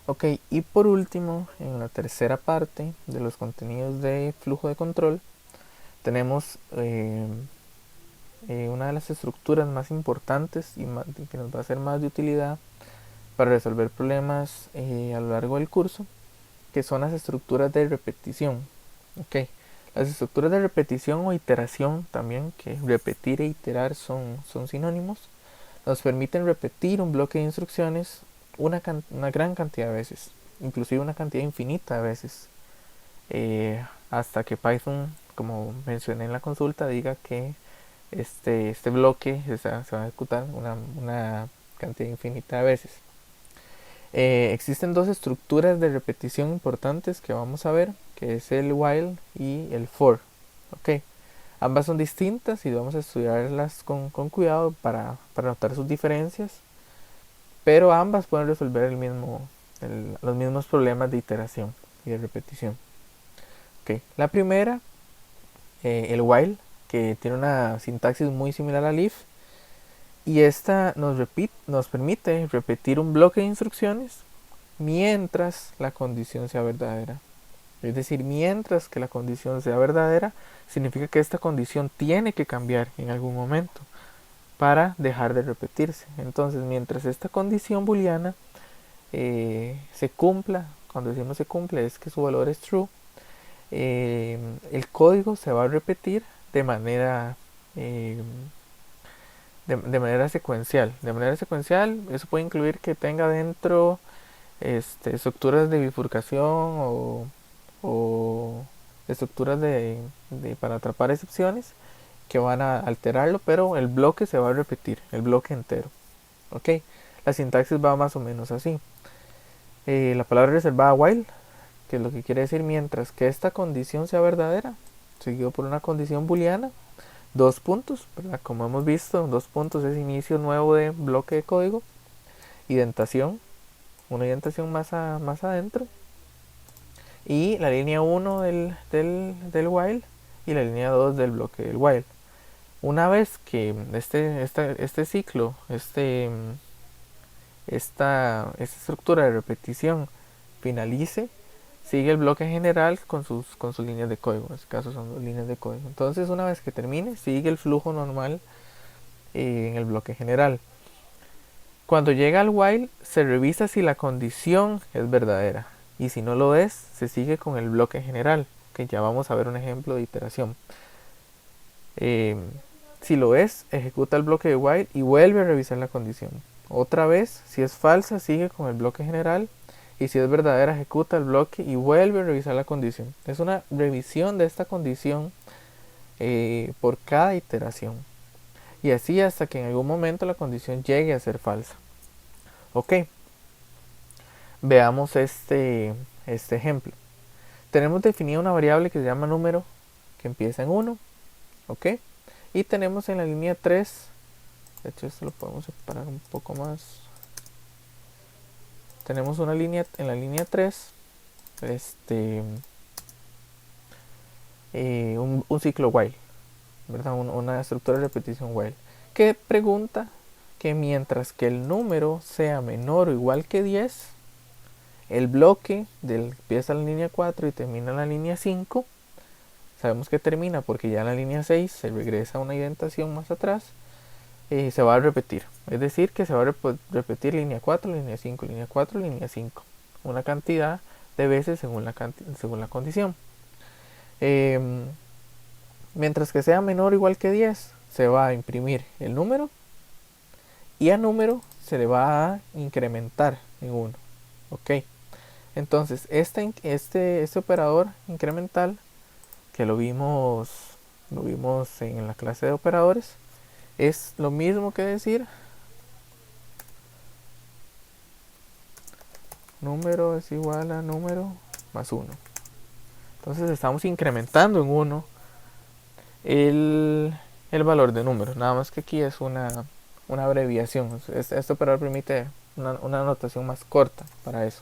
Ok, y por último, en la tercera parte de los contenidos de flujo de control, tenemos una de las estructuras más importantes y que nos va a ser más de utilidad para resolver problemas a lo largo del curso, que son las estructuras de repetición. Ok, las estructuras de repetición o iteración también, que repetir e iterar son sinónimos, nos permiten repetir un bloque de instrucciones una gran cantidad de veces, inclusive una cantidad infinita de veces, hasta que Python, como mencioné en la consulta, diga que este bloque se va a ejecutar una cantidad infinita de veces. Existen dos estructuras de repetición importantes que vamos a ver, que es el while y el for. Okay. Ambas son distintas y vamos a estudiarlas con cuidado para notar sus diferencias, pero ambas pueden resolver los mismos problemas de iteración y de repetición. Okay. La primera, el while, que tiene una sintaxis muy similar al if, y esta nos permite repetir un bloque de instrucciones mientras la condición sea verdadera. Es decir, mientras que la condición sea verdadera, significa que esta condición tiene que cambiar en algún momento para dejar de repetirse. Entonces, mientras esta condición booleana se cumpla, cuando decimos se cumple es que su valor es true, el código se va a repetir de manera eh, de manera secuencial. De manera secuencial, eso puede incluir que tenga dentro estructuras de bifurcación o estructuras para atrapar excepciones que van a alterarlo, pero el bloque se va a repetir, el bloque entero. ¿Ok? La sintaxis va más o menos así. La palabra reservada while, que es lo que quiere decir mientras que esta condición sea verdadera, seguido por una condición booleana, dos puntos, ¿verdad? Como hemos visto, dos puntos es inicio nuevo de bloque de código, indentación, una indentación más adentro, y la línea 1 del while y la línea 2 del bloque del while. Una vez que este ciclo, esta estructura de repetición finalice, sigue el bloque general con sus líneas de código. En este caso son dos líneas de código. Entonces, una vez que termine, sigue el flujo normal en el bloque general. Cuando llega al while, se revisa si la condición es verdadera. Y si no lo es, se sigue con el bloque general, que ya vamos a ver un ejemplo de iteración. Eh, si lo es, ejecuta el bloque de while y vuelve a revisar la condición. Otra vez, si es falsa, sigue con el bloque general. Y si es verdadera, ejecuta el bloque y vuelve a revisar la condición. Es una revisión de esta condición por cada iteración. Y así hasta que en algún momento la condición llegue a ser falsa. Ok, veamos este ejemplo. Tenemos definida una variable que se llama número, que empieza en 1. Ok, y tenemos en la línea 3, de hecho esto lo podemos separar un poco más. Tenemos una línea en la línea 3, un ciclo while, ¿verdad? Una estructura de repetición while, que pregunta que mientras que el número sea menor o igual que 10, el bloque empieza en la línea 4 y termina en la línea 5. Sabemos que termina porque ya en la línea 6 se regresa a una indentación más atrás. Se va a repetir. Es decir, que se va a repetir línea 4, línea 5, línea 4, línea 5. Una cantidad de veces según la condición. Mientras que sea menor o igual que 10, se va a imprimir el número y a número se le va a incrementar en 1. Ok. Entonces, este operador incremental, que lo vimos en la clase de operadores, es lo mismo que decir número es igual a número más 1. Entonces estamos incrementando en 1 el valor de número. Nada más que aquí es una abreviación. Este operador permite una notación más corta para eso.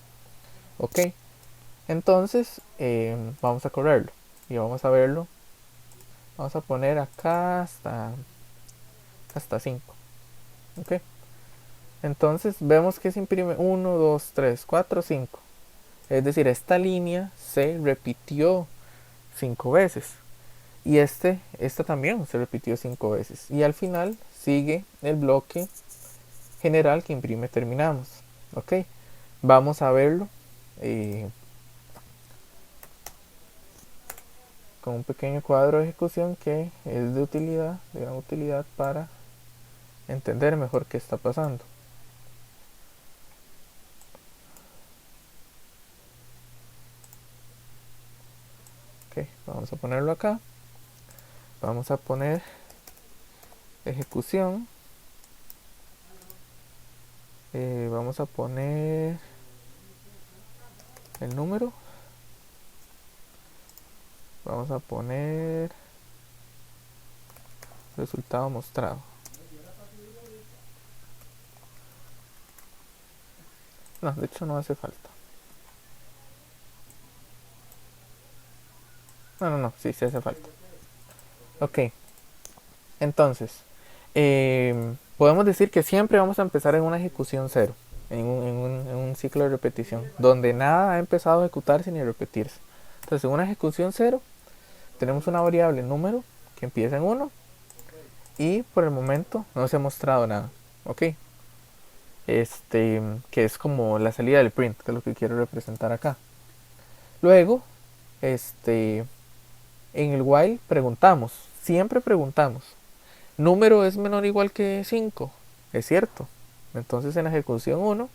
Ok. Entonces vamos a correrlo y vamos a verlo. Vamos a poner acá hasta 5. Ok. Entonces vemos que se imprime 1, 2, 3, 4, 5. Es decir, esta línea se repitió 5 veces. Y esta también se repitió 5 veces. Y al final sigue el bloque general que imprime terminamos. Ok, vamos a verlo con un pequeño cuadro de ejecución que es de utilidad, de gran utilidad para entender mejor qué está pasando. Ok, vamos a ponerlo acá. Vamos a poner ejecución. Vamos a poner el número. Vamos a poner resultado mostrado. No, de hecho no hace falta. No, sí hace falta. Ok, entonces, podemos decir que siempre vamos a empezar en una ejecución cero, en un ciclo de repetición, donde nada ha empezado a ejecutarse ni a repetirse. Entonces, en una ejecución cero, tenemos una variable número que empieza en 1 y por el momento no se ha mostrado nada. Ok, que es como la salida del print, que es lo que quiero representar acá. Luego, en el while preguntamos, siempre preguntamos, ¿número es menor o igual que 5? Es cierto. Entonces en la ejecución 1,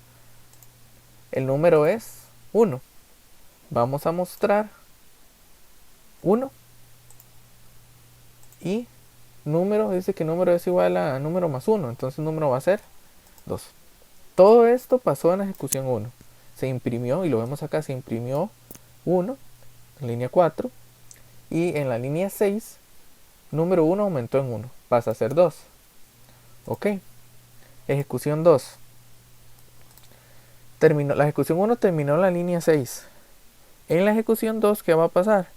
el número es 1. Vamos a mostrar 1 y número dice que número es igual a número más 1, entonces número va a ser 2. Todo esto pasó en la ejecución 1. Se imprimió, y lo vemos acá, se imprimió 1 en línea 4 y en la línea 6, número 1 aumentó en 1, pasa a ser 2. Ok, ejecución 2. La ejecución 1 terminó en la línea 6. En la ejecución 2, ¿qué va a pasar?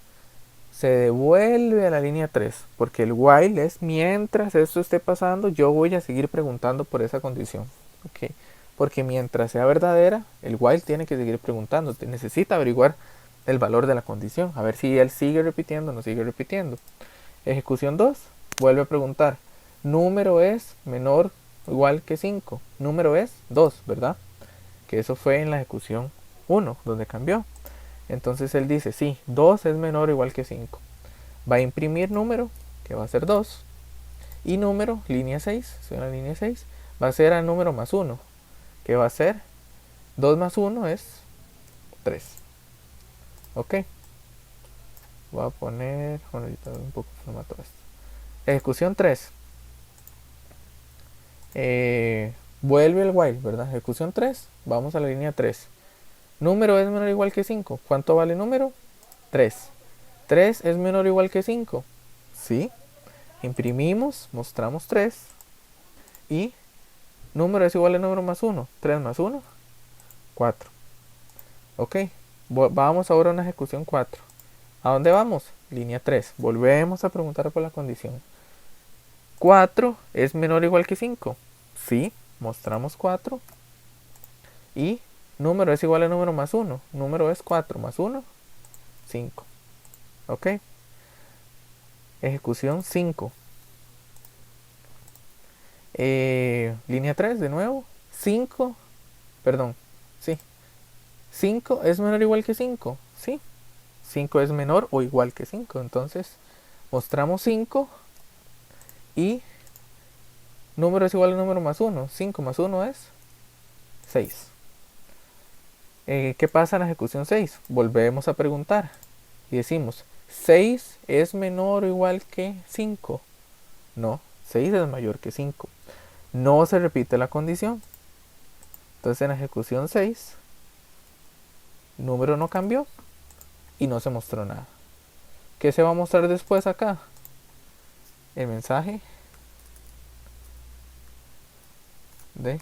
Se devuelve a la línea 3, porque el while es mientras esto esté pasando, yo voy a seguir preguntando por esa condición. ¿Okay? Porque mientras sea verdadera, el while tiene que seguir preguntando, necesita averiguar el valor de la condición, a ver si él sigue repitiendo o no sigue repitiendo. Ejecución 2, vuelve a preguntar, número es menor o igual que 5, número es 2, ¿verdad? Que eso fue en la ejecución 1, donde cambió. Entonces él dice, sí, 2 es menor o igual que 5. Va a imprimir número, que va a ser 2. Y número, línea 6, en la línea 6, va a ser al número más 1, que va a ser 2 más 1 es 3. Ok. Voy a poner, bueno, ahorita un poco formato esto. Ejecución 3. Vuelve el while, ¿verdad? Ejecución 3, vamos a la línea 3. Número es menor o igual que 5. ¿Cuánto vale número? 3. 3 es menor o igual que 5. Sí. Imprimimos, mostramos 3. Y número es igual a número más 1. 3 más 1, 4. Ok. Vamos ahora a una ejecución 4. ¿A dónde vamos? Línea 3. Volvemos a preguntar por la condición. 4 es menor o igual que 5. Sí. Mostramos 4. Y número es igual a número más 1. Número es 4 más 1, 5. Ok. Ejecución 5. Línea 3 de nuevo. 5. Perdón. Sí. 5 es menor o igual que 5. Sí. 5 es menor o igual que 5. Entonces mostramos 5. Y número es igual a número más 1. 5 más 1 es 6. ¿Qué pasa en la ejecución 6? Volvemos a preguntar. Y decimos, 6 es menor o igual que 5. No, 6 es mayor que 5. No se repite la condición. Entonces en la ejecución 6, número no cambió y no se mostró nada. ¿Qué se va a mostrar después acá? El mensaje de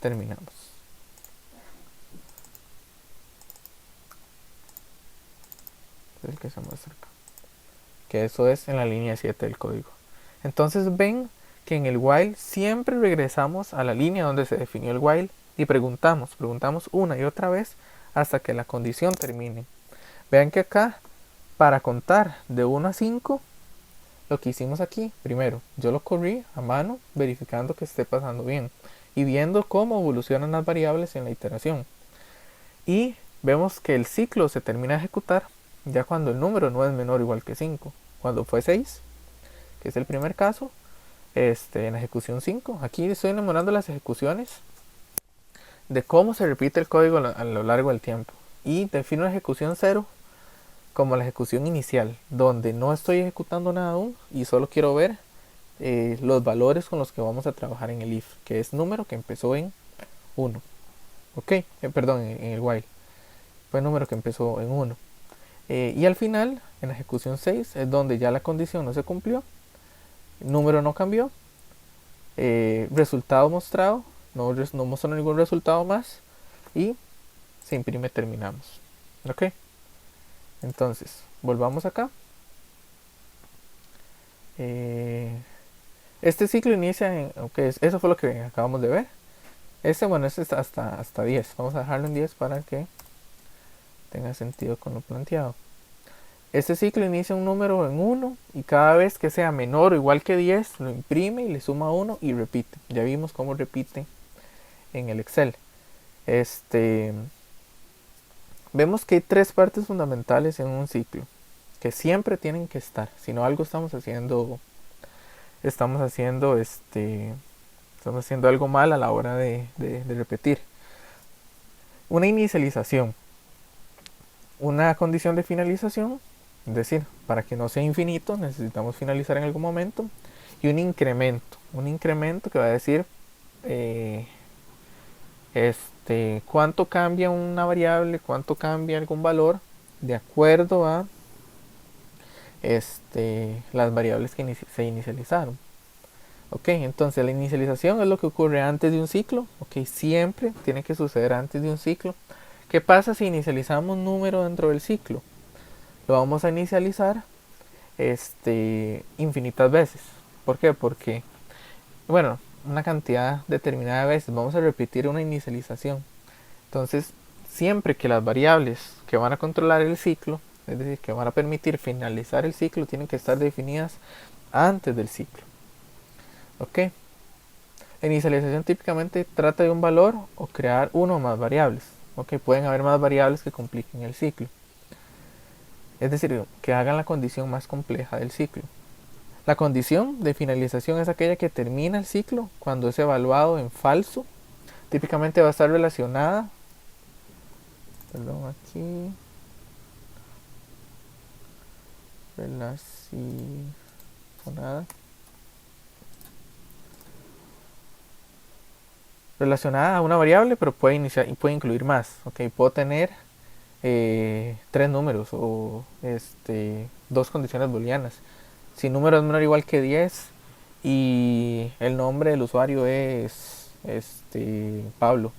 terminamos. Es el que se muestra acá. Que eso es en la línea 7 del código. Entonces ven que en el while siempre regresamos a la línea donde se definió el while y preguntamos una y otra vez hasta que la condición termine. Vean que acá, para contar de 1 a 5, lo que hicimos aquí, primero, yo lo corrí a mano, verificando que esté pasando bien y viendo cómo evolucionan las variables en la iteración. Y vemos que el ciclo se termina de ejecutar ya cuando el número no es menor o igual que 5. Cuando fue 6, que es el primer caso, en ejecución 5. Aquí estoy enumerando las ejecuciones de cómo se repite el código a lo largo del tiempo. Y defino la ejecución 0 como la ejecución inicial, donde no estoy ejecutando nada aún y solo quiero ver los valores con los que vamos a trabajar en el if, que es número que empezó en 1. Ok, perdón, en el while. Fue número que empezó en 1. Y al final, en la ejecución 6, es donde ya la condición no se cumplió, el número no cambió, resultado mostrado, no mostró ningún resultado más y se imprime terminamos. Ok, entonces volvamos acá. Este ciclo inicia en, eso fue lo que acabamos de ver. Bueno, este está hasta 10. Vamos a dejarlo en 10 para que tenga sentido con lo planteado. Este ciclo inicia un número en 1 y cada vez que sea menor o igual que 10 lo imprime y le suma 1 y repite. Ya vimos cómo repite en el Excel. Vemos que hay 3 partes fundamentales en un ciclo que siempre tienen que estar. Si no, algo estamos haciendo algo mal a la hora de repetir. Una inicialización, una condición de finalización, es decir, para que no sea infinito necesitamos finalizar en algún momento, y un incremento que va a decir cuánto cambia una variable, cuánto cambia algún valor de acuerdo a las variables que se inicializaron. Ok, entonces la inicialización es lo que ocurre antes de un ciclo. Ok, siempre tiene que suceder antes de un ciclo. ¿Qué pasa si inicializamos un número dentro del ciclo? Lo vamos a inicializar infinitas veces. ¿Por qué? Porque, bueno, una cantidad determinada de veces vamos a repetir una inicialización. Entonces, siempre que las variables que van a controlar el ciclo, es decir, que van a permitir finalizar el ciclo, tienen que estar definidas antes del ciclo. Ok, la inicialización típicamente trata de un valor o crear uno o más variables. Ok, pueden haber más variables que compliquen el ciclo, es decir, que hagan la condición más compleja del ciclo. La condición de finalización es aquella que termina el ciclo cuando es evaluado en falso. Típicamente va a estar relacionada, relacionada a una variable, pero puede incluir más. Okay, puedo tener 3 números o 2 condiciones booleanas. Si el número es menor o igual que 10 y el nombre del usuario es Pablo,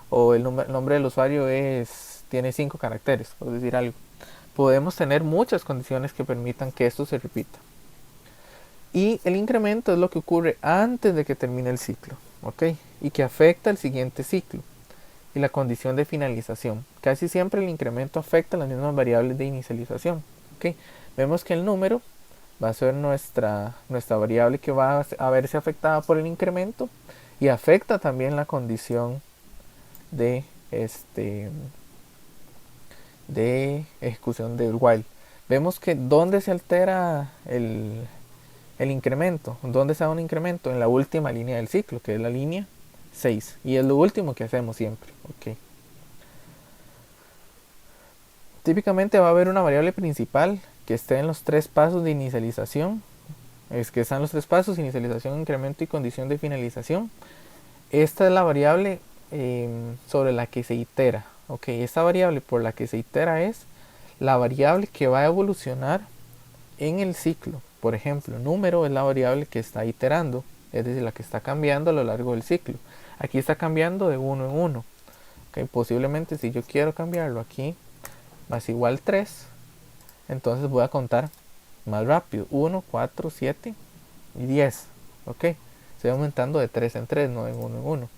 o el nombre del usuario tiene 5 caracteres, por decir algo, podemos tener muchas condiciones que permitan que esto se repita. Y el incremento es lo que ocurre antes de que termine el ciclo, ¿ok? Y que afecta el siguiente ciclo. Y la condición de finalización. Casi siempre el incremento afecta las mismas variables de inicialización, ¿ok? Vemos que el número va a ser nuestra variable que va a verse afectada por el incremento y afecta también la condición de ejecución del while. Vemos que donde se altera el incremento, donde se da un incremento en la última línea del ciclo, que es la línea 6, y es lo último que hacemos siempre. Okay. Típicamente va a haber una variable principal que esté en los 3 pasos de inicialización. Es que están los 3 pasos: inicialización, incremento y condición de finalización. Esta es la variable sobre la que se itera. Okay, esta variable por la que se itera es la variable que va a evolucionar en el ciclo. Por ejemplo, número es la variable que está iterando, es decir, la que está cambiando a lo largo del ciclo. Aquí está cambiando de 1 en 1. Okay, posiblemente si yo quiero cambiarlo aquí más igual 3, entonces voy a contar más rápido: 1, 4, 7 y 10. Okay, Estoy aumentando de 3 en 3, no en 1 en 1.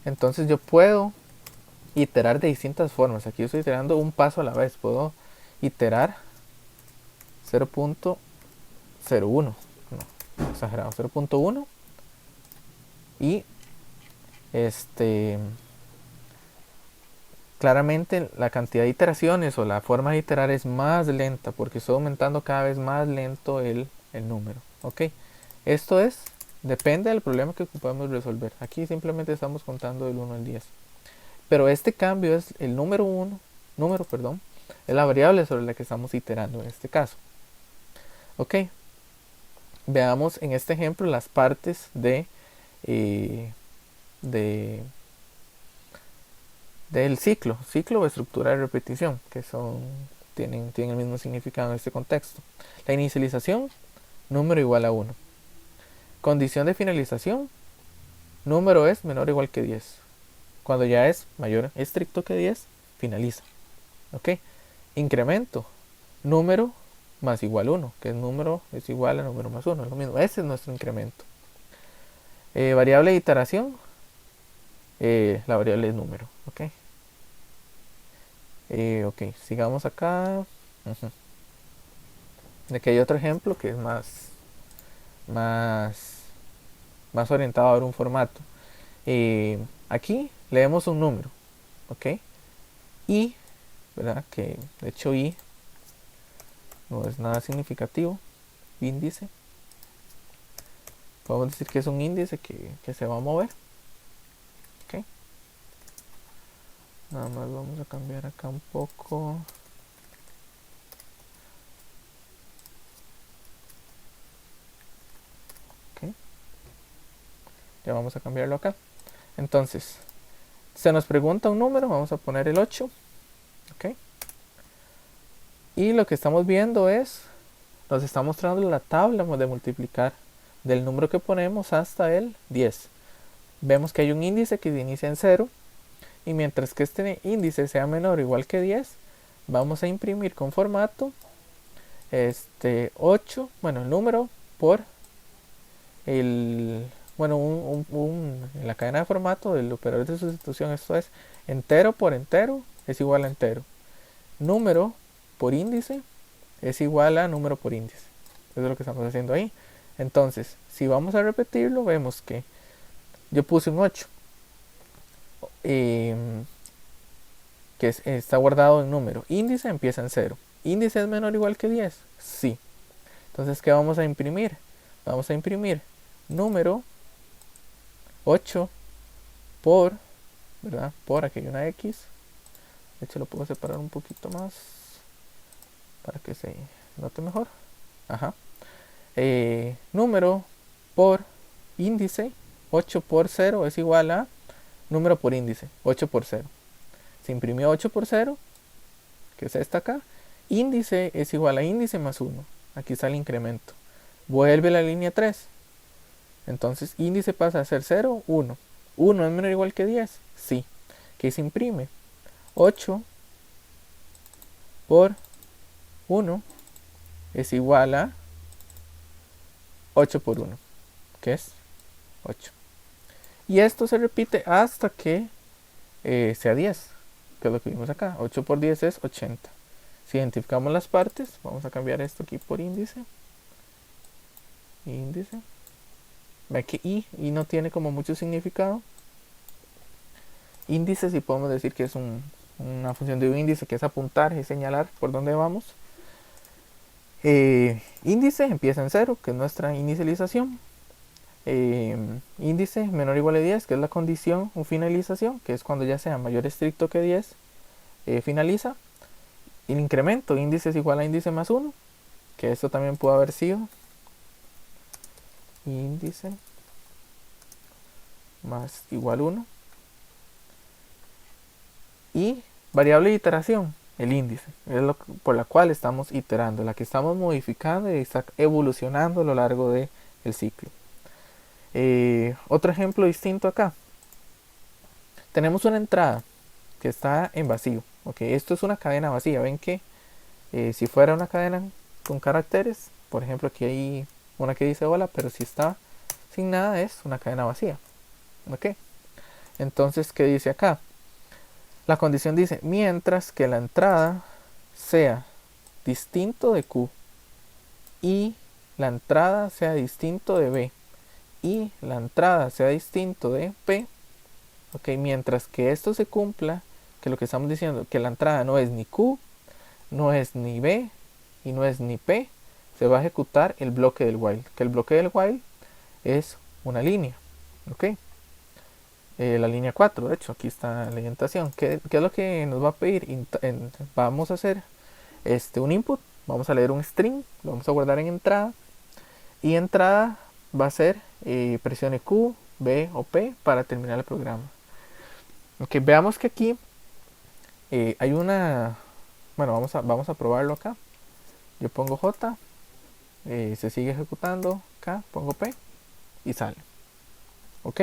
Entonces yo puedo iterar de distintas formas. Aquí estoy iterando un paso a la vez. Puedo iterar 0.01, no, exagerado, 0.1 y claramente la cantidad de iteraciones o la forma de iterar es más lenta porque estoy aumentando cada vez más lento el número. Ok, esto depende del problema que ocupamos resolver. Aquí simplemente estamos contando del 1 al 10. Pero este cambio es el número, perdón, es la variable sobre la que estamos iterando en este caso. Ok, veamos en este ejemplo las partes del ciclo o estructura de repetición, que tienen el mismo significado en este contexto. La inicialización, número igual a 1. Condición de finalización, número es menor o igual que 10. Cuando ya es mayor estricto que 10, finaliza. Ok, incremento, número más igual 1, que es número es igual a número más 1, es lo mismo. Ese es nuestro incremento. Variable de iteración, la variable es número. Ok, ok, sigamos acá. Aquí hay otro ejemplo que es más orientado a ver un formato. Aquí leemos un número, ok, y, ¿verdad? Que de hecho i no es nada significativo, índice. Podemos decir que es un índice que se va a mover. Ok, nada más vamos a cambiar acá un poco. Ok, ya vamos a cambiarlo acá. Entonces, se nos pregunta un número, vamos a poner el 8. Ok, y lo que estamos viendo nos está mostrando la tabla de multiplicar del número que ponemos hasta el 10. Vemos que hay un índice que inicia en 0, y mientras que este índice sea menor o igual que 10, vamos a imprimir con formato 8, bueno, el número por en la cadena de formato del operador de sustitución, esto es entero por entero es igual a entero, número por índice es igual a número por índice. Eso es lo que estamos haciendo ahí. Entonces, si vamos a repetirlo, vemos que yo puse un 8, que está guardado en número. Índice empieza en 0. ¿Índice es menor o igual que 10? Sí. Entonces, ¿qué vamos a imprimir? Vamos a imprimir número 8 por, ¿verdad? Por aquí hay una X. De hecho, lo puedo separar un poquito más para que se note mejor. Ajá. Número por índice, 8 por 0 es igual a número por índice, 8 por 0. Se imprimió 8 por 0, que es esta acá. Índice es igual a índice más 1. Aquí está el incremento. Vuelve la línea 3. Entonces índice pasa a ser 0, 1. 1 es menor o igual que 10. Sí. ¿Qué se imprime? 8 por 1 es igual a 8 por 1, que es 8. Y esto se repite hasta que sea 10, que es lo que vimos acá. 8 por 10 es 80. Si identificamos las partes, vamos a cambiar esto aquí por índice. Índice. Ve que i no tiene como mucho significado. Índice sí podemos decir que es una función de un índice, que es apuntar y señalar por dónde vamos. Índice empieza en 0, que es nuestra inicialización. Índice menor o igual a 10, que es la condición o finalización, que es cuando ya sea mayor estricto que 10, finaliza. El incremento, índice es igual a índice más 1, que esto también pudo haber sido índice más igual 1. Y variable de iteración, el índice, es por la cual estamos iterando, la que estamos modificando y está evolucionando a lo largo del ciclo. Otro ejemplo distinto acá. Tenemos una entrada que está en vacío. Okay, esto es una cadena vacía. Ven que si fuera una cadena con caracteres, por ejemplo, aquí hay una que dice hola, pero si está sin nada es una cadena vacía. ¿Ok? Entonces, ¿qué dice acá? La condición dice, mientras que la entrada sea distinto de Q y la entrada sea distinto de B y la entrada sea distinto de P, ok, mientras que esto se cumpla, que lo que estamos diciendo, que la entrada no es ni Q, no es ni B y no es ni P, se va a ejecutar el bloque del while, que el bloque del while es una línea, ok. La línea 4, de hecho, aquí está la indentación. ¿Qué es lo que nos va a pedir? Vamos a hacer un input, vamos a leer un string, lo vamos a guardar en entrada, y entrada va a ser presione Q, B o P para terminar el programa. Ok, veamos que aquí hay una, bueno, vamos a probarlo acá. Yo pongo J, se sigue ejecutando, acá pongo P y sale. Ok,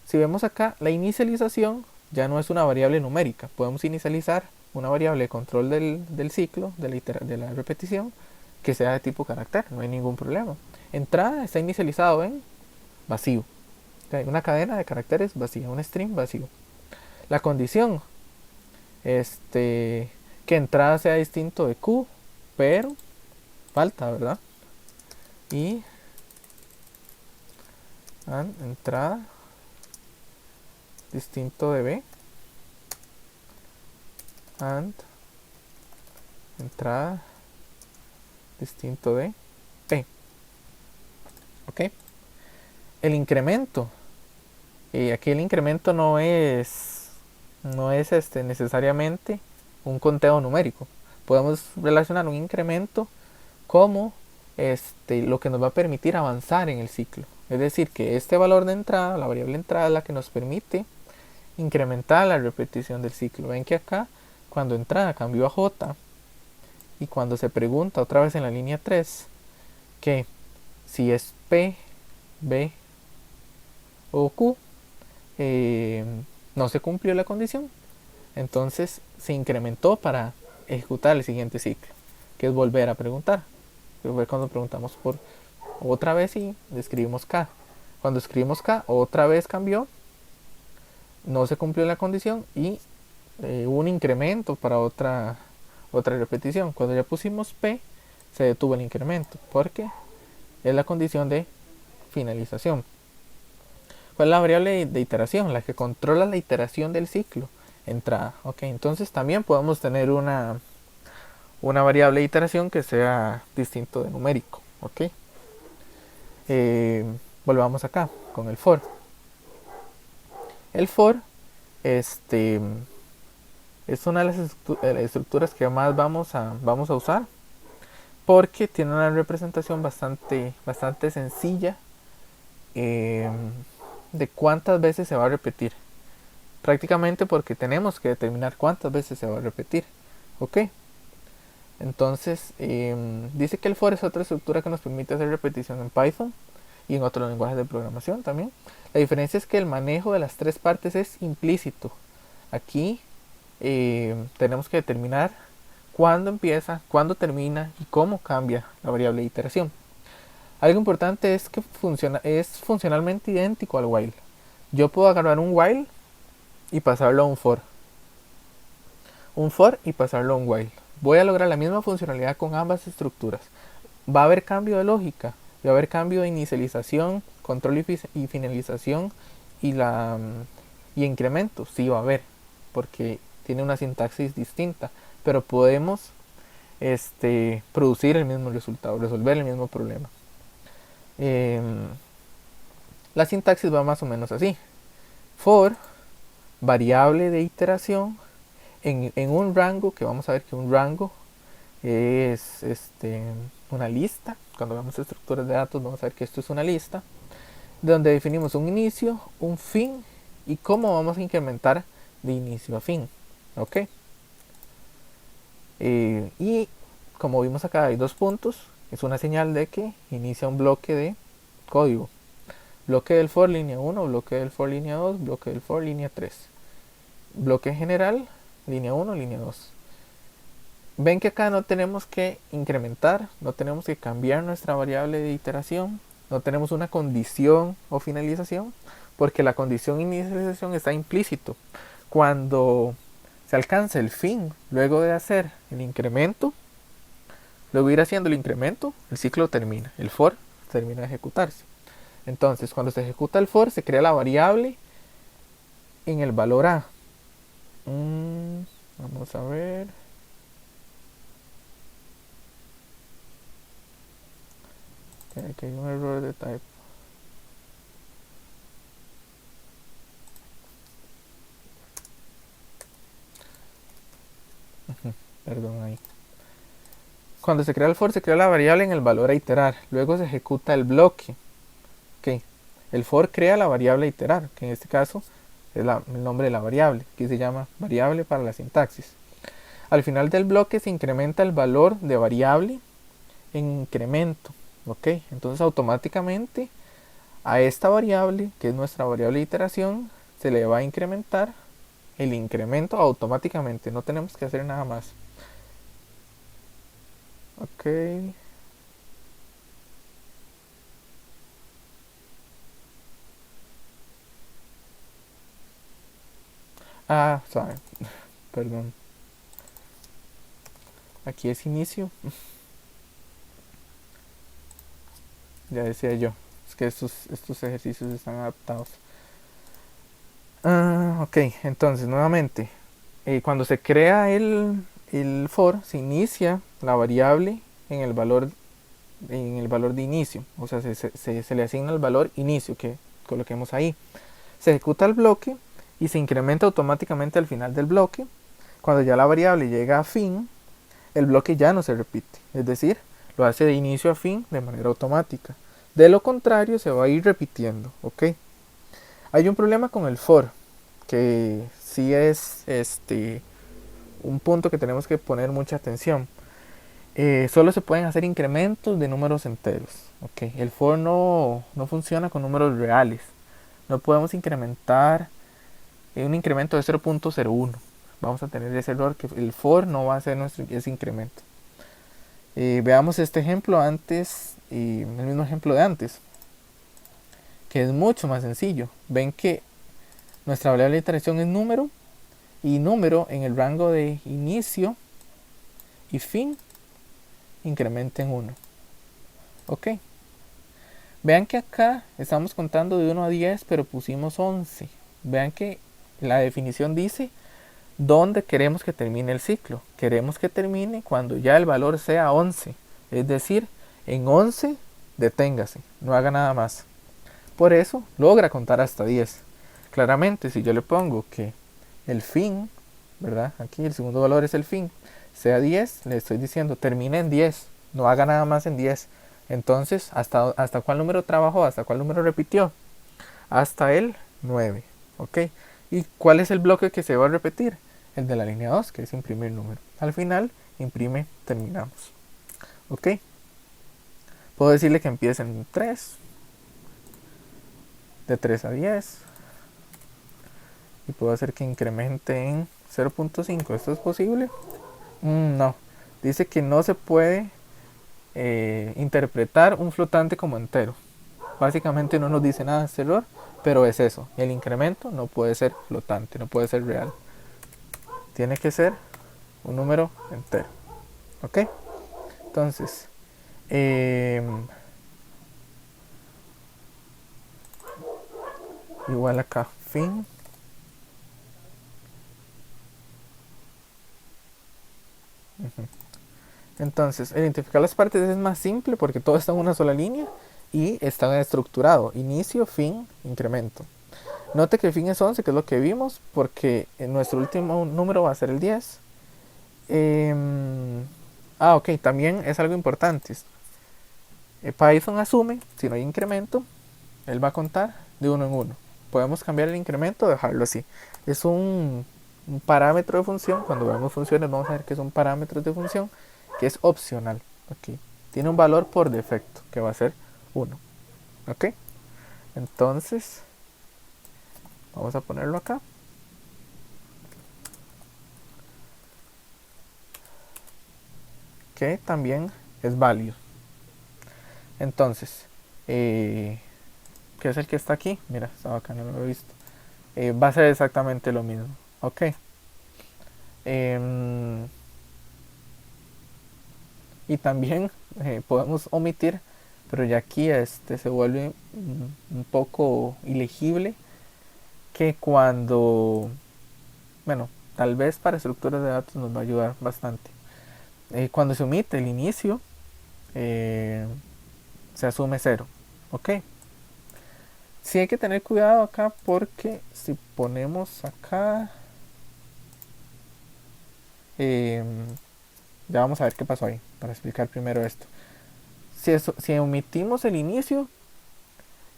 si vemos acá, la inicialización ya no es una variable numérica. Podemos inicializar una variable de control del ciclo, de la repetición, que sea de tipo carácter, no hay ningún problema. Entrada está inicializado en vacío. Okay, una cadena de caracteres vacía, un string vacío. La condición, que entrada sea distinto de Q, pero falta, ¿verdad? Y entrada distinto de B and entrada distinto de P. Ok, el incremento, aquí el incremento no es necesariamente un conteo numérico. Podemos relacionar un incremento como lo que nos va a permitir avanzar en el ciclo. Es decir, que este valor de entrada, la variable entrada, es la que nos permite incrementar la repetición del ciclo. Ven que acá, cuando entrada cambió a J, y cuando se pregunta otra vez en la línea 3, que si es P, B o Q, no se cumplió la condición, entonces se incrementó para ejecutar el siguiente ciclo, que es volver a preguntar. Que fue cuando preguntamos por otra vez y escribimos K. Cuando escribimos K, otra vez cambió, no se cumplió la condición y hubo un incremento para otra repetición. Cuando ya pusimos P, se detuvo el incremento porque es la condición de finalización. ¿Cuál es la variable de iteración? La que controla la iteración del ciclo. Entrada. Ok, entonces también podemos tener una variable de iteración que sea distinto de numérico. Ok, volvamos acá con el for. El for es una de las estructuras que más vamos a usar porque tiene una representación bastante sencilla de cuántas veces se va a repetir, prácticamente porque tenemos que determinar cuántas veces se va a repetir. Ok, entonces dice que el for es otra estructura que nos permite hacer repetición en Python y en otros lenguajes de programación también. La diferencia es que el manejo de las tres partes es implícito. Aquí tenemos que determinar cuándo empieza, cuándo termina y cómo cambia la variable de iteración. Algo importante es que es funcionalmente idéntico al while. Yo puedo agarrar un while y pasarlo a un for y pasarlo a un while. Voy a lograr la misma funcionalidad con ambas estructuras. Va a haber cambio de lógica, va a haber cambio de inicialización, control y finalización y incremento, sí va a haber, porque tiene una sintaxis distinta, pero podemos producir el mismo resultado, resolver el mismo problema. La sintaxis va más o menos así: for, variable de iteración en un rango, que vamos a ver que un rango es una lista. Cuando vemos estructuras de datos vamos a ver que esto es una lista donde definimos un inicio, un fin y cómo vamos a incrementar de inicio a fin. Ok, y como vimos acá hay dos puntos, es una señal de que inicia un bloque de código. Bloque del for línea 1, bloque del for línea 2, bloque del for línea 3. Bloque general, línea 1, línea 2. Ven que acá no tenemos que incrementar, no tenemos que cambiar nuestra variable de iteración, no tenemos una condición o finalización, porque la condición inicialización está implícito. Cuando se alcanza el fin, luego de hacer el incremento, luego de ir haciendo el incremento, el ciclo termina, el for termina de ejecutarse. Entonces, cuando se ejecuta el for, se crea la variable en el valor a. Vamos a ver. Aquí hay un error de type. Perdón ahí. Cuando se crea el for, se crea la variable en el valor a iterar. Luego se ejecuta el bloque. Ok. El for crea la variable a iterar, que en este caso es el nombre de la variable, que se llama variable para la sintaxis. Al final del bloque se incrementa el valor de variable en incremento. Ok. Entonces automáticamente a esta variable, que es nuestra variable de iteración, se le va a incrementar el incremento automáticamente. No tenemos que hacer nada más. Ok. Suave. Perdón. Aquí es inicio. Ya decía yo. Es que estos ejercicios están adaptados. Ok, entonces nuevamente. Cuando se crea el for, se inicia la variable en el valor de inicio. O sea, se le asigna el valor inicio que coloquemos ahí. Se ejecuta el bloque y se incrementa automáticamente al final del bloque. Cuando ya la variable llega a fin, el bloque ya no se repite. Es decir, lo hace de inicio a fin de manera automática. De lo contrario, se va a ir repitiendo. ¿Ok? Hay un problema con el for, que sí es un punto que tenemos que poner mucha atención. Solo se pueden hacer incrementos de números enteros. ¿Ok? El for no funciona con números reales. No podemos incrementar un incremento de 0.01. Vamos a tener ese error que el for no va a hacer ese incremento. Veamos este ejemplo antes, el mismo ejemplo de antes, que es mucho más sencillo. Ven que nuestra variable de iteración es número, y número en el rango de inicio y fin incrementa en 1. Ok. Vean que acá estamos contando de 1 a 10, pero pusimos 11. Vean que la definición dice dónde queremos que termine el ciclo. Queremos que termine cuando ya el valor sea 11. Es decir, en 11 deténgase, no haga nada más. Por eso logra contar hasta 10. Claramente, si yo le pongo que el fin, ¿verdad? Aquí el segundo valor es el fin, sea 10, le estoy diciendo termine en 10, no haga nada más en 10. Entonces, ¿hasta cuál número trabajó? ¿Hasta cuál número repitió? Hasta el 9. ¿Ok? ¿Y cuál es el bloque que se va a repetir? El de la línea 2, que es imprimir número. Al final, imprime, terminamos. ¿Ok? Puedo decirle que empiece en 3, de 3 a 10, y puedo hacer que incremente en 0.5. ¿Esto es posible? No. Dice que no se puede interpretar un flotante como entero. Básicamente no nos dice nada de este error, pero es eso. El incremento no puede ser flotante, no puede ser real. Tiene que ser un número entero. ¿Ok? Entonces, igual acá, fin. Entonces, identificar las partes es más simple porque todo está en una sola línea y está estructurado. Inicio, fin, incremento. Note que el fin es 11, que es lo que vimos, porque en nuestro último número va a ser el 10. Ok, también es algo importante. Python asume, si no hay incremento, él va a contar de uno en uno. Podemos cambiar el incremento o dejarlo así. Es un parámetro de función. Cuando vemos funciones vamos a ver que es un parámetro de función que es opcional. ¿Ok? Tiene un valor por defecto que va a ser 1. ¿Ok? Entonces, vamos a ponerlo acá. Que también es válido. Entonces, eh, que es el que está aquí. Mira, estaba acá, no lo he visto. Va a ser exactamente lo mismo. Ok. Em, y también podemos omitir, pero ya aquí se vuelve un poco ilegible, que cuando, bueno, tal vez para estructuras de datos nos va a ayudar bastante. Cuando se omite el inicio, eh, se asume cero. Ok. Sí hay que tener cuidado acá porque si ponemos acá, eh, ya vamos a ver qué pasó ahí, para explicar primero esto. Si omitimos el inicio,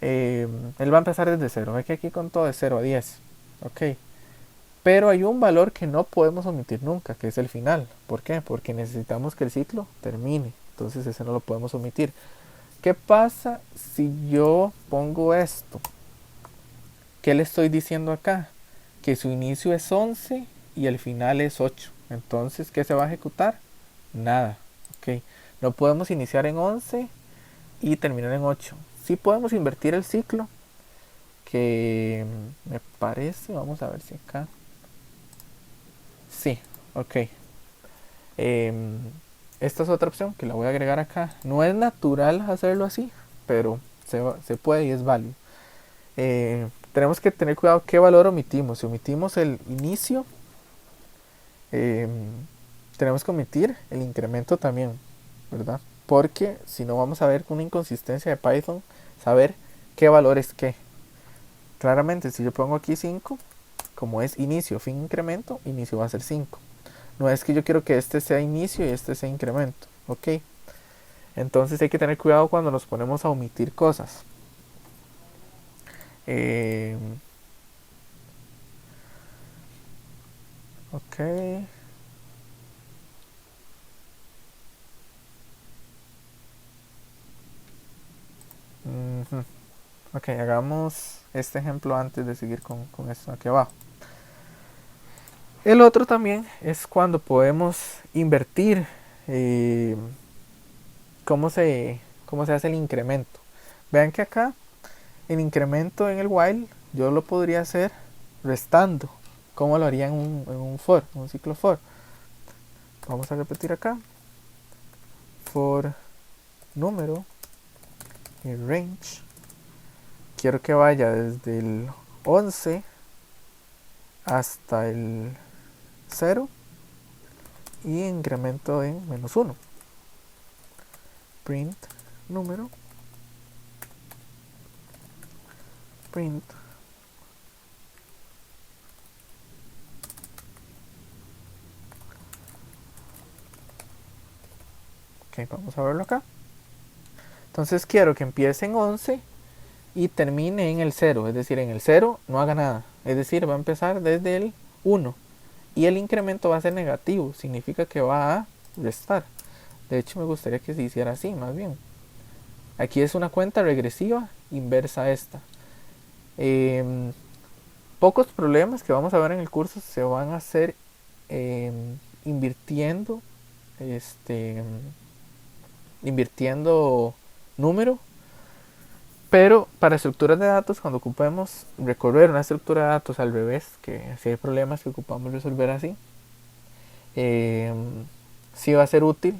él va a empezar desde cero. Ve que aquí con todo de 0 a 10. Ok. Pero hay un valor que no podemos omitir nunca, que es el final. ¿Por qué? Porque necesitamos que el ciclo termine. Entonces ese no lo podemos omitir. ¿Qué pasa si yo pongo esto? ¿Qué le estoy diciendo acá? Que su inicio es 11 y el final es 8. Entonces, ¿qué se va a ejecutar? Nada. Ok. No podemos iniciar en 11 y terminar en 8. Sí podemos invertir el ciclo, que me parece, vamos a ver si acá. Sí, ok. Em, Esta es otra opción que la voy a agregar acá. No es natural hacerlo así, pero se puede y es válido. Tenemos que tener cuidado qué valor omitimos. Si omitimos el inicio, em, tenemos que omitir el incremento también, ¿verdad? Porque si no vamos a ver una inconsistencia de Python, saber qué valor es qué. Claramente, si yo pongo aquí 5, como es inicio, fin, incremento, inicio va a ser 5. No es que yo quiero que este sea inicio y este sea incremento, ¿ok? Entonces hay que tener cuidado cuando nos ponemos a omitir cosas. Eh, ok. Ujú. Ok, hagamos este ejemplo antes de seguir con esto aquí abajo. El otro también es cuando podemos invertir eh, cómo se hace el incremento. Vean que acá el incremento en el while yo lo podría hacer restando. ¿Cómo lo haría en un for, en un ciclo for? Vamos a repetir acá. For número y range. Quiero que vaya desde el 11 hasta el 0 y incremento en -1. Print número, print. Ok, vamos a verlo acá. Entonces quiero que empiece en 11 y termine en el 0, es decir, en el 0 no haga nada, es decir, va a empezar desde el 1 y el incremento va a ser negativo, significa que va a restar. De hecho, me gustaría que se hiciera así, más bien. Aquí es una cuenta regresiva inversa a esta. Eh, Pocos problemas que vamos a ver en el curso se van a hacer eh, invirtiendo este invirtiendo número, pero para estructuras de datos, cuando ocupemos recorrer una estructura de datos al revés, que si hay problemas que ocupamos resolver así, eh, sí va a ser útil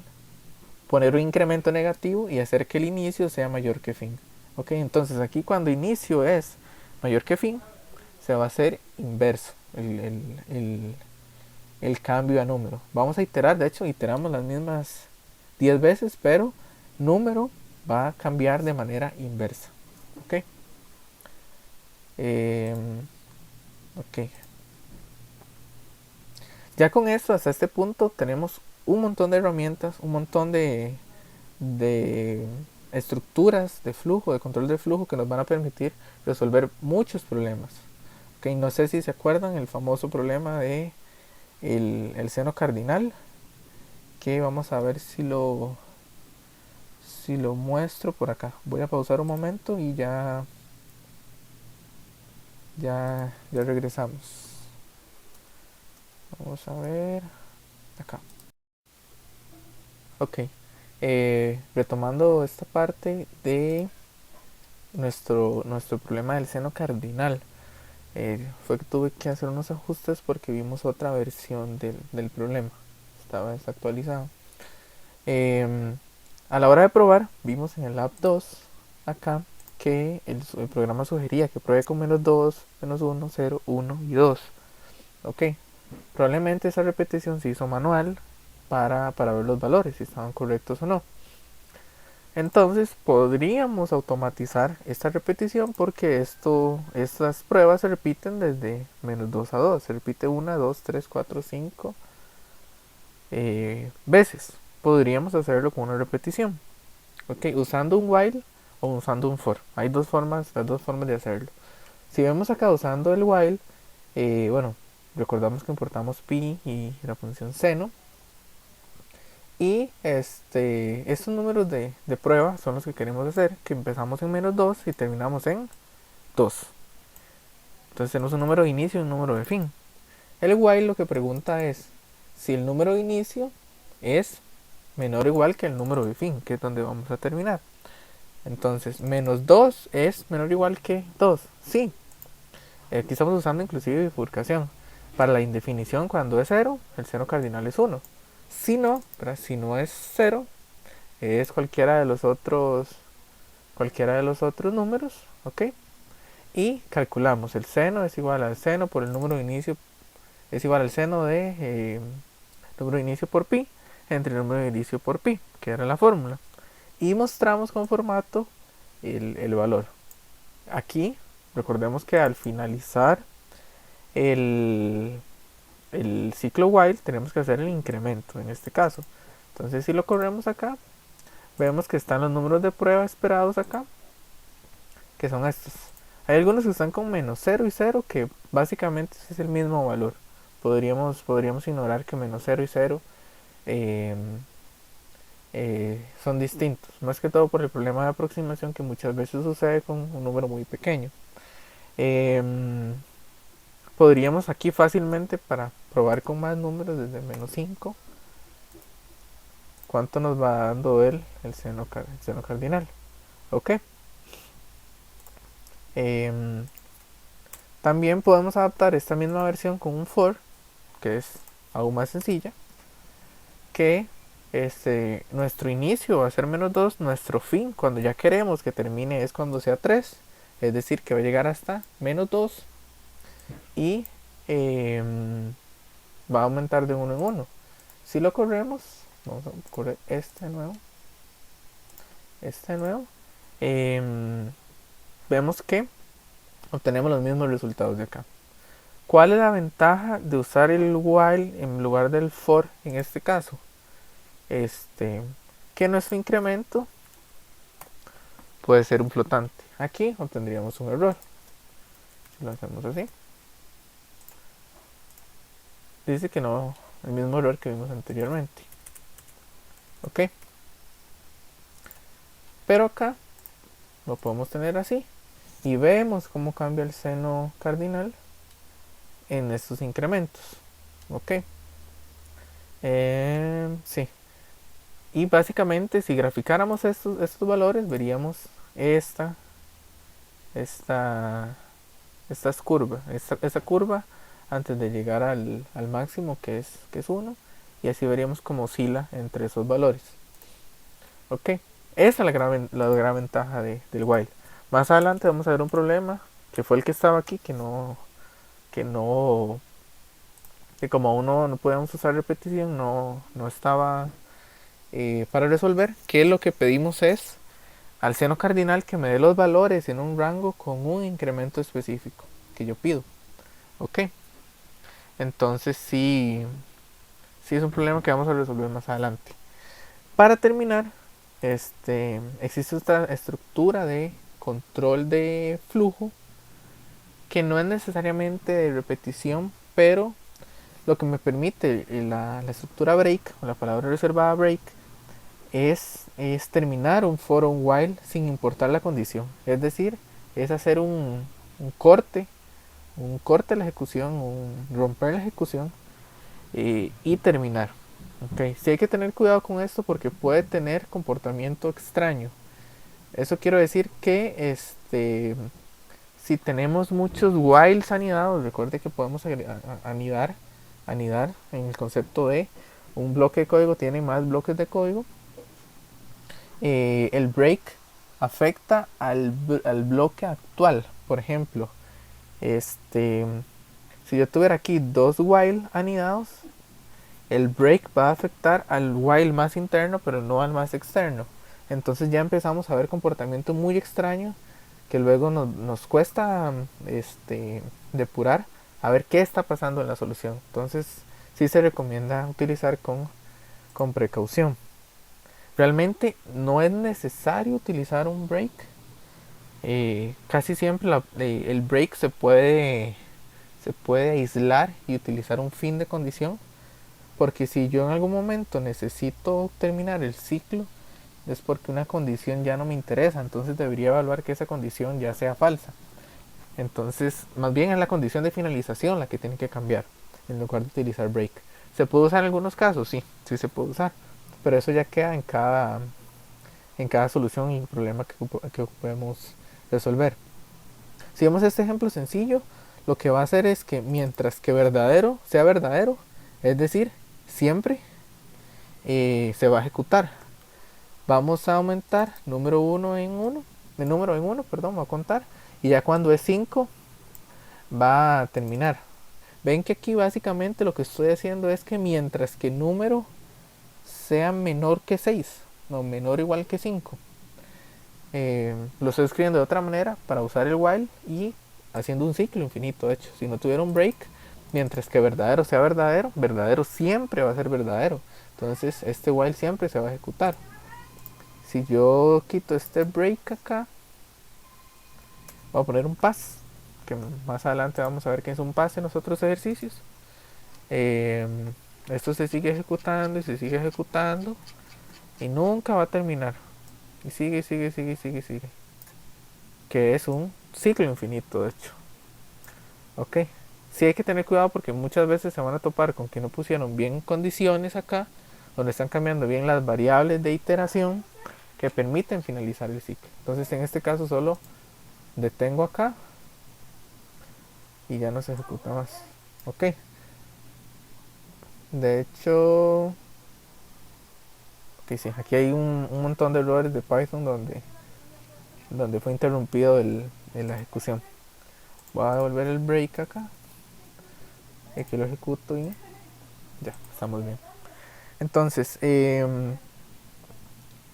poner un incremento negativo y hacer que el inicio sea mayor que fin. Ok, entonces aquí cuando inicio es mayor que fin, se va a hacer inverso el cambio a número. Vamos a iterar, de hecho iteramos las mismas 10 veces, pero número va a cambiar de manera inversa. Ok. Eh, ok. Ya con esto, hasta este punto, tenemos un montón de herramientas, un montón de estructuras de flujo, de control de flujo que nos van a permitir resolver muchos problemas. Okay, no sé si se acuerdan el famoso problema de el seno cardinal, que vamos a ver si lo muestro por acá. Voy a pausar un momento y ya regresamos. Vamos a ver acá. Ok. Retomando esta parte de nuestro problema del seno cardinal. Fue que tuve que hacer unos ajustes porque vimos otra versión del problema. Estaba desactualizado. Eh, a la hora de probar, vimos en el lab 2 acá que el programa sugería que pruebe con -2, -1, 0, 1 y 2. Ok, probablemente esa repetición se hizo manual para ver los valores, si estaban correctos o no. Entonces podríamos automatizar esta repetición porque estas pruebas se repiten desde -2 a 2. Se repite 1, 2, 3, 4, 5 veces. Podríamos hacerlo con una repetición. Ok, usando un while o usando un for. Hay las dos formas de hacerlo. Si vemos acá usando el while, bueno, recordamos que importamos pi y la función seno. Y estos números de prueba son los que queremos hacer, que empezamos en -2 y terminamos en 2. Entonces tenemos un número de inicio y un número de fin. El while lo que pregunta es si el número de inicio es menor o igual que el número de fin, que es donde vamos a terminar. Entonces, -2 es menor o igual que 2. Sí. Aquí estamos usando inclusive bifurcación. Para la indefinición, cuando es 0, el seno cardinal es 1. Si no es 0, es cualquiera de los otros números, ¿ok? Y calculamos, el seno es igual al seno por el número de inicio, es igual al seno de número de inicio por pi, entre el número de inicio por pi, que era la fórmula. Y mostramos con formato el valor. Aquí, recordemos que al finalizar el, el ciclo while, tenemos que hacer el incremento en este caso. Entonces, si lo corremos acá, vemos que están los números de prueba esperados acá, que son estos. Hay algunos que están con -0 y 0, que básicamente es el mismo valor. Podríamos ignorar que -0 y 0 eh, son distintos, más que todo por el problema de aproximación que muchas veces sucede con un número muy pequeño. Eh, Podríamos aquí fácilmente, para probar con más números, desde -5, cuánto nos va dando el seno cardinal. Ok. Eh, También podemos adaptar esta misma versión con un for, que es aún más sencilla, que nuestro inicio va a ser -2, nuestro fin, cuando ya queremos que termine, es cuando sea 3, es decir, que va a llegar hasta -2 y va a aumentar de 1 en 1. Si lo corremos, vamos a correr este nuevo, vemos que obtenemos los mismos resultados de acá. ¿Cuál es la ventaja de usar el while en lugar del for en este caso? Que nuestro incremento puede ser un flotante. Aquí obtendríamos un error. Si lo hacemos así, dice que no, el mismo error que vimos anteriormente. Ok. Pero acá lo podemos tener así. Y vemos cómo cambia el seno cardinal en estos incrementos. Ok. Sí. Y básicamente, si graficáramos estos valores, veríamos esta curva. Esta curva antes de llegar al máximo, que es 1. Y así veríamos cómo oscila entre esos valores. Ok. Esa es la gran ventaja del while. Más adelante vamos a ver un problema, que fue el que estaba aquí, que como aún no podíamos usar repetición, no estaba para resolver. Que lo que pedimos es al seno cardinal que me dé los valores en un rango con un incremento específico que yo pido. Ok. Entonces sí es un problema que vamos a resolver más adelante. Para terminar, existe esta estructura de control de flujo que no es necesariamente de repetición, pero lo que me permite la estructura break, o la palabra reservada break, es terminar un for o un while sin importar la condición. Es decir, es hacer un corte de la ejecución, romper la ejecución y terminar. Okay. Sí hay que tener cuidado con esto porque puede tener comportamiento extraño. Eso quiero decir que si tenemos muchos whiles anidados, recuerde que podemos anidar en el concepto de un bloque de código tiene más bloques de código. El break afecta al bloque actual. Por ejemplo, si yo tuviera aquí dos while anidados, el break va a afectar al while más interno, pero no al más externo. Entonces ya empezamos a ver comportamiento muy extraño que luego nos cuesta depurar a ver qué está pasando en la solución. Entonces sí se recomienda utilizar con precaución. Realmente no es necesario utilizar un break. Casi siempre el break se puede aislar y utilizar un fin de condición, porque si yo en algún momento necesito terminar el ciclo es porque una condición ya no me interesa, entonces debería evaluar que esa condición ya sea falsa. Entonces, más bien es la condición de finalización la que tiene que cambiar en lugar de utilizar break. ¿Se puede usar en algunos casos? Sí se puede usar, pero eso ya queda en cada solución y problema que ocupemos resolver. Si vemos este ejemplo sencillo, lo que va a hacer es que mientras que verdadero sea verdadero, es decir, siempre se va a ejecutar. Vamos a aumentar número 1 en 1, de número en 1, perdón, va a contar, y ya cuando es 5 va a terminar. Ven que aquí básicamente lo que estoy haciendo es que mientras que número sea menor que 6, no, menor o igual que 5, lo estoy escribiendo de otra manera para usar el while y haciendo un ciclo infinito. De hecho, si no tuviera un break, mientras que verdadero sea verdadero, verdadero siempre va a ser verdadero. Entonces este while siempre se va a ejecutar. Si yo quito este break acá, voy a poner un pass, que más adelante vamos a ver qué es un pass en los otros ejercicios. Esto se sigue ejecutando y se sigue ejecutando y nunca va a terminar. Y sigue, sigue, sigue, sigue, sigue. Que es un ciclo infinito, de hecho. Ok. Sí hay que tener cuidado porque muchas veces se van a topar con que no pusieron bien condiciones acá, donde están cambiando bien las variables de iteración que permiten finalizar el ciclo. Entonces en este caso solo detengo acá y ya no se ejecuta más. Ok. De hecho, okay, sí, aquí hay un montón de errores de Python donde fue interrumpido la ejecución. Voy a devolver el break acá. Y aquí lo ejecuto y ya, estamos bien. Entonces,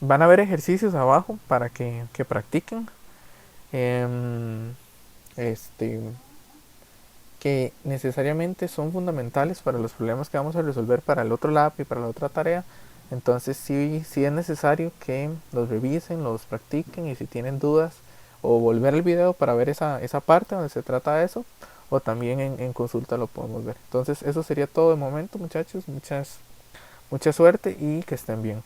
van a haber ejercicios abajo para que practiquen. Este, que necesariamente son fundamentales para los problemas que vamos a resolver para el otro lab y para la otra tarea. Entonces sí es necesario que los revisen, los practiquen y si tienen dudas o volver el video para ver esa parte donde se trata de eso, o también en consulta lo podemos ver. Entonces eso sería todo de momento, muchachos. Mucha suerte y que estén bien.